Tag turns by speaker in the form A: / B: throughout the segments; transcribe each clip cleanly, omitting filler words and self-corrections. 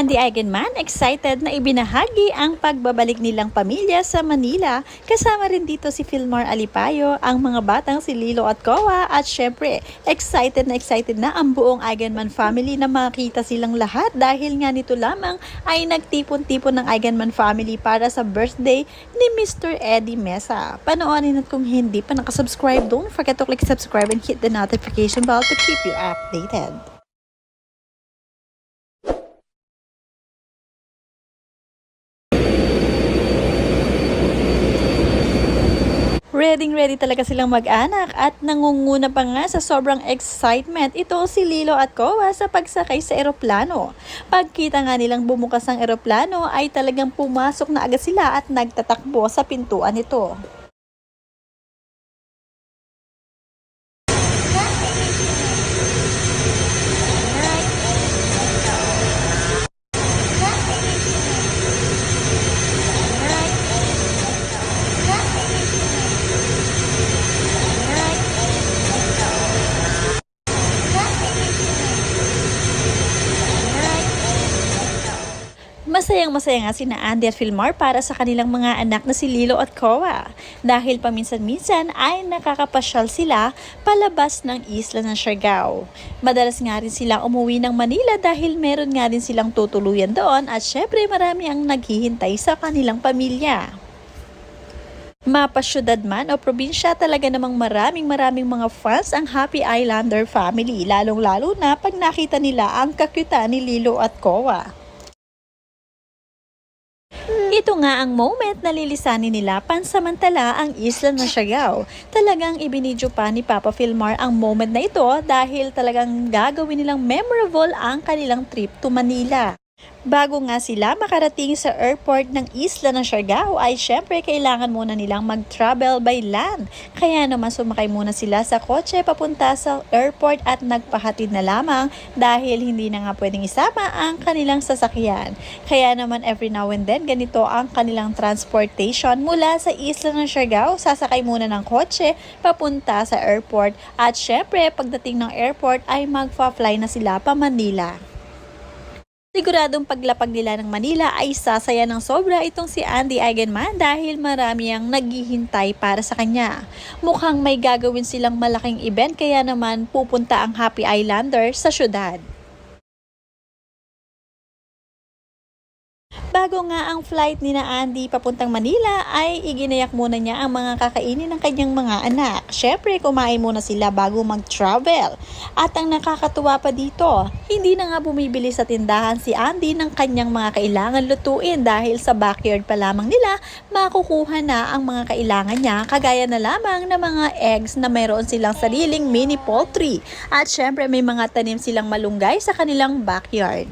A: Andy Eigenman excited na ibinahagi ang pagbabalik nilang pamilya sa Manila. Kasama rin dito si Filmar Alipayo, ang mga batang si Lilo at Koa at syempre excited na ang buong Eigenman family na makita silang lahat dahil nga nito lamang ay nagtipon-tipon ng Eigenman family para sa birthday ni Mr. Eddie Mesa. Panoorin at kung hindi pa nakasubscribe, don't forget to click subscribe and hit the notification bell to keep you updated. Ready talaga silang mag-anak at nangunguna pa nga sa sobrang excitement ito si Lilo at Koa sa pagsakay sa eroplano. Pagkita nga nilang bumukas ang eroplano ay talagang pumasok na agad sila at nagtatakbo sa pintuan nito. Masayang-masaya nga sina Andy at Filmar para sa kanilang mga anak na si Lilo at Koa dahil paminsan-minsan ay nakakapasyal sila palabas ng isla ng Siargao. Madalas nga rin silang umuwi ng Manila dahil meron nga rin silang tutuluyan doon at syempre marami ang naghihintay sa kanilang pamilya. Mapasyudad man o probinsya, talaga namang maraming mga fans ang Happy Islander family, lalong-lalo na pag nakita nila ang kakyutan ni Lilo at Koa. Ito nga ang moment na lilisanin nila pansamantala ang isla ng Siargao. Talagang ibinidyo pa ni Papa Filmar ang moment na ito dahil talagang gagawin nilang memorable ang kanilang trip to Manila. Bago nga sila makarating sa airport ng isla ng Siargao ay syempre kailangan muna nilang mag-travel by land. Kaya naman sumakay muna sila sa kotse papunta sa airport at nagpahatid na lamang dahil hindi na nga pwedeng isama ang kanilang sasakyan. Kaya naman every now and then ganito ang kanilang transportation mula sa isla ng Siargao. Sasakay muna ng kotse papunta sa airport at syempre pagdating ng airport ay magfa-fly na sila pa Manila. Siguradong paglapag nila ng Manila ay sasaya ng sobra itong si Andy Eigenman dahil marami ang naghihintay para sa kanya. Mukhang may gagawin silang malaking event kaya naman pupunta ang Happy Islander sa syudad. Bago nga ang flight ni na Andy papuntang Manila ay iginayak muna niya ang mga kakainin ng kanyang mga anak. Syempre kumain muna sila bago mag-travel. At ang nakakatuwa pa dito, hindi na nga bumibili sa tindahan si Andy ng kanyang mga kailangan lutuin dahil sa backyard pa lamang nila makukuha na ang mga kailangan niya, kagaya na lamang ng mga eggs na mayroon silang sariling mini poultry. At syempre may mga tanim silang malunggay sa kanilang backyard.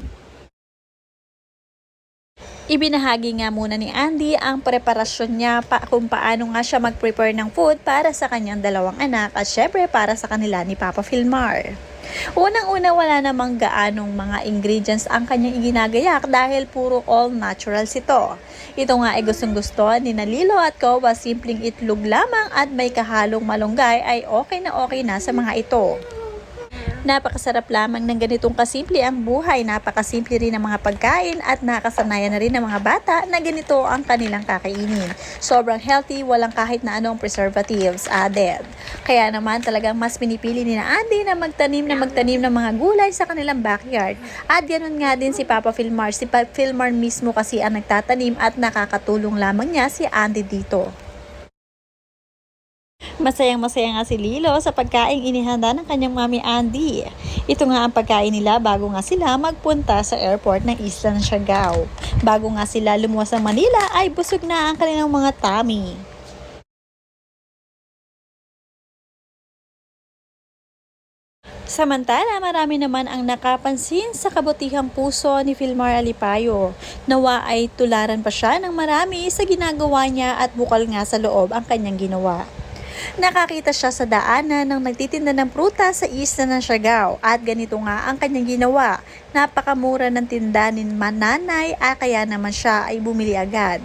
A: Ibinahagi nga muna ni Andy ang preparasyon niya kung paano nga siya mag-prepare ng food para sa kanyang dalawang anak at syempre para sa kanila ni Papa Filmar. Unang-una wala namang gaanong mga ingredients ang kanyang iginagayak dahil puro all naturals ito. Ito nga ay gustong-gusto ni Lilo at Koa, simpleng itlog lamang at may kahalong malunggay ay okay na sa mga ito. Napakasarap lamang ng ganitong kasimple ang buhay, napakasimple rin ng mga pagkain at nakasanayan na rin ng mga bata na ganito ang kanilang kakainin. Sobrang healthy, walang kahit na anong preservatives added. Kaya naman talagang mas pinipili ni na Andy na magtanim ng mga gulay sa kanilang backyard. At ganoon nga din si Papa Filmar. Si Papa Filmar mismo kasi ang nagtatanim at nakakatulong lamang niya si Andy dito. Masayang-masaya nga si Lilo sa pagkaing inihanda ng kanyang mami Andy. Ito nga ang pagkain nila bago nga sila magpunta sa airport ng isla ng Siargao. Bago nga sila lumuwas sa Manila ay busog na ang kanilang mga tummy. Samantala, marami naman ang nakapansin sa kabutihang puso ni Filmar Alipayo. Nawa ay tularan pa siya ng marami sa ginagawa niya at bukal nga sa loob ang kanyang ginawa. Nakakita siya sa daanan ng nagtitinda ng prutas sa isla ng Siargao at ganito nga ang kanyang ginawa. Napakamura ng tinda ni Nanay kaya naman siya ay bumili agad.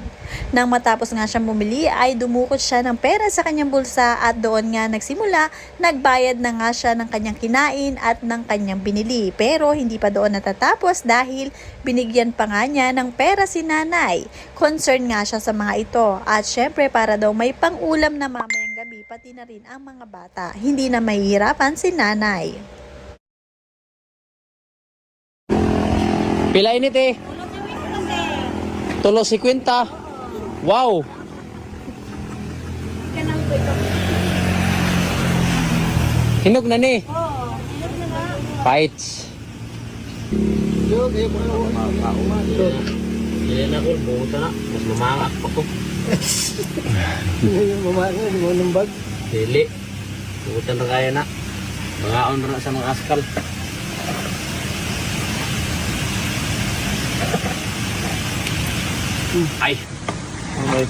A: Nang matapos nga siyang bumili ay dumukot siya ng pera sa kanyang bulsa at doon nga nagsimula, nagbayad na nga siya ng kanyang kinain at ng kanyang binili. Pero hindi pa doon natatapos dahil binigyan pa nga niya ng pera si Nanay. Concern nga siya sa mga ito at syempre para daw may pang-ulam na mamayang gabi pati na rin ang mga bata. Hindi na mahihirapan si Nanay.
B: Pila ini te? Tulo 50. Wow. Hinog na ni. Fights.
C: Hindi na ko, buta na. Mas mamangak pa ko.
B: Mamangak mo ng bag.
C: Dili. Buta na kaya na. Mangaon na sa mga askal. Ay.
B: Okay.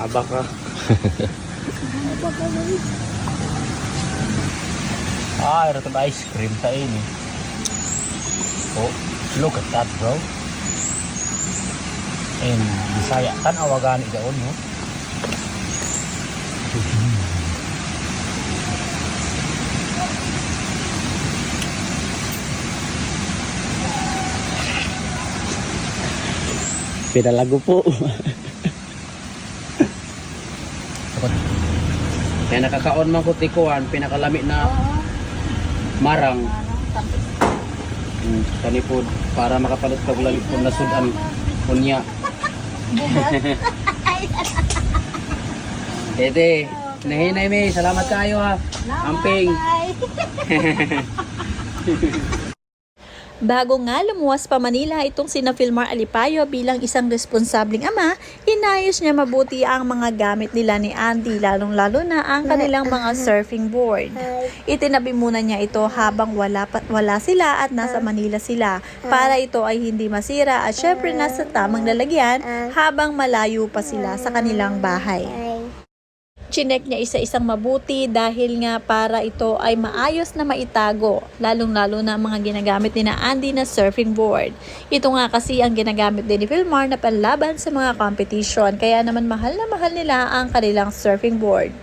C: Abak ka.
B: Ito na ice cream sa ini. Oh, look at that, bro. And Bisaya kan awagan igaon, no?
C: Pinalago po. Kaya nakakaon man ko tikuan, pinakalami na marang. Kanipod para makapalit kag lami po na sudan kunya. Ete, nahinay mi, salamat kayo ha. Amping.
A: Bago nga lumuwas pa Manila itong sina Filmar Alipayo bilang isang responsabling ama, inayos niya mabuti ang mga gamit nila ni Andy, lalong-lalo na ang kanilang mga surfing board. Itinabi muna niya ito habang wala sila at nasa Manila sila para ito ay hindi masira at syempre nasa tamang lalagyan habang malayo pa sila sa kanilang bahay. Chinek niya isa-isang mabuti dahil nga para ito ay maayos na maitago, lalong-lalo na ang mga ginagamit ni na Andy na surfing board. Ito nga kasi ang ginagamit din ni Filmar na panlaban sa mga competition, kaya naman mahal na mahal nila ang kanilang surfing board.